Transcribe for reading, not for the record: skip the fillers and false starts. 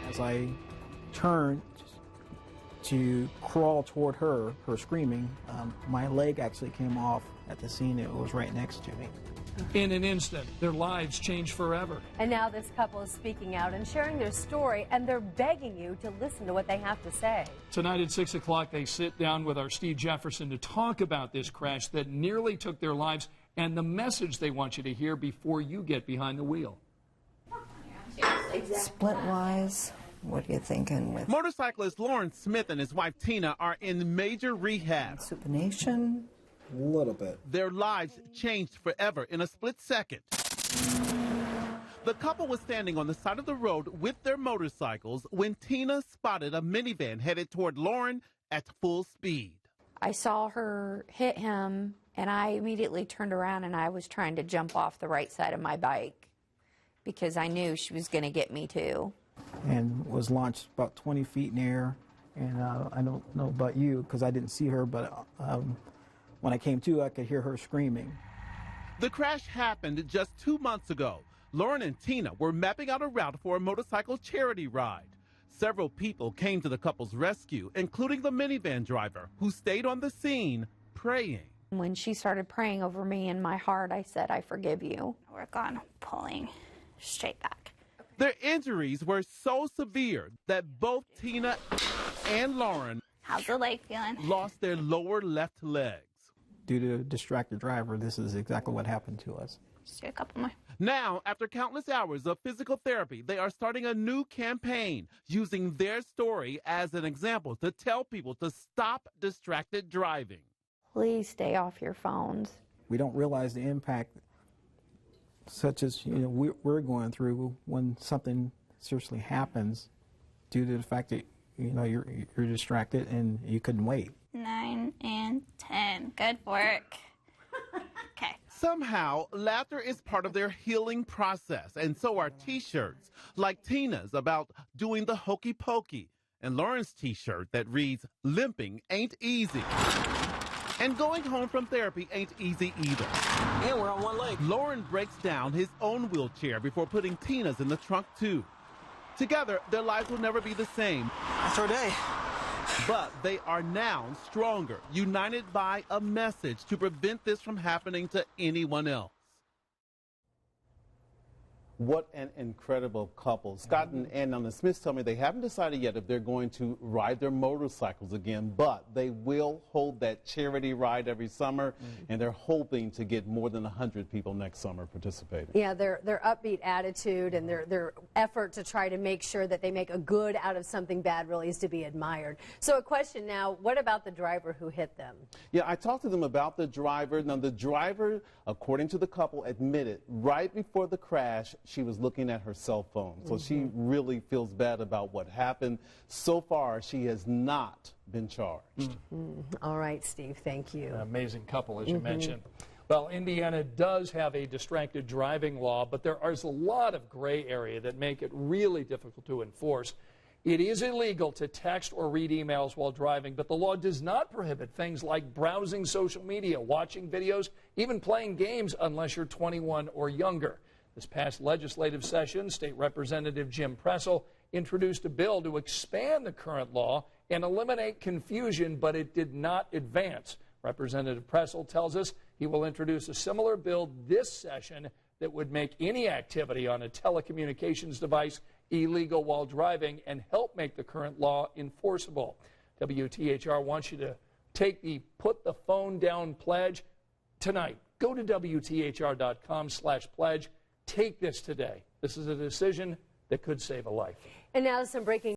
As I turned to crawl toward her screaming, my leg actually came off at the scene. It was right next to me. In an instant, their lives changed forever. And now this couple is speaking out and sharing their story, and they're begging you to listen to what they have to say. Tonight at 6 o'clock, they sit down with our Steve Jefferson to talk about this crash that nearly took their lives and the message they want you to hear before you get behind the wheel. Splint-wise, what are you thinking with? Motorcyclist Lauren Smith and his wife Tina are in major rehab. Supination? A little bit. Their lives changed forever in a split second. The couple was standing on the side of the road with their motorcycles when Tina spotted a minivan headed toward Lauren at full speed. I saw her hit him, and I immediately turned around and I was trying to jump off the right side of my bike because I knew she was going to get me too. And was launched about 20 feet in the air. And I don't know about you because I didn't see her, but when I came to, I could hear her screaming. The crash happened just 2 months ago. Lauren and Tina were mapping out a route for a motorcycle charity ride. Several people came to the couple's rescue, including the minivan driver, who stayed on the scene praying. When she started praying over me in my heart, I said, I forgive you. Work on pulling straight back. Their injuries were so severe that both Tina and Lauren How's the leg feeling? lost their lower left legs. Due to a distracted driver, this is exactly what happened to us. Just do a couple more. Now, after countless hours of physical therapy, they are starting a new campaign using their story as an example to tell people to stop distracted driving. Please stay off your phones. We don't realize the impact, such as we're going through when something seriously happens, due to the fact that you're distracted and you couldn't wait. 9 and 10. Good work. Okay. Somehow, laughter is part of their healing process, and so are T-shirts, like Tina's about doing the hokey pokey, and Lauren's T-shirt that reads, "Limping ain't easy." And going home from therapy ain't easy either. And we're on one leg. Lauren breaks down his own wheelchair before putting Tina's in the trunk, too. Together, their lives will never be the same. That's our day. But they are now stronger, united by a message to prevent this from happening to anyone else. What an incredible couple. Scott and Anna Smith tell me they haven't decided yet if they're going to ride their motorcycles again, but they will hold that charity ride every summer, and they're hoping to get more than 100 people next summer participating. Yeah, their upbeat attitude and their effort to try to make sure that they make a good out of something bad really is to be admired. So a question now, what about the driver who hit them? Yeah, I talked to them about the driver. Now, the driver, according to the couple, admitted right before the crash, she was looking at her cell phone. So she really feels bad about what happened. So far, she has not been charged. All right, Steve, thank you. An amazing couple, as you mentioned. Well, Indiana does have a distracted driving law, but there is a lot of gray area that make it really difficult to enforce. It is illegal to text or read emails while driving, but the law does not prohibit things like browsing social media, watching videos, even playing games unless you're 21 or younger. This past legislative session, State Representative Jim Pressel introduced a bill to expand the current law and eliminate confusion, but it did not advance. Representative Pressel tells us he will introduce a similar bill this session that would make any activity on a telecommunications device illegal while driving and help make the current law enforceable. WTHR wants you to take the Put the Phone Down pledge tonight. Go to WTHR.com/pledge. Take this today. This is a decision that could save a life. And now some breaking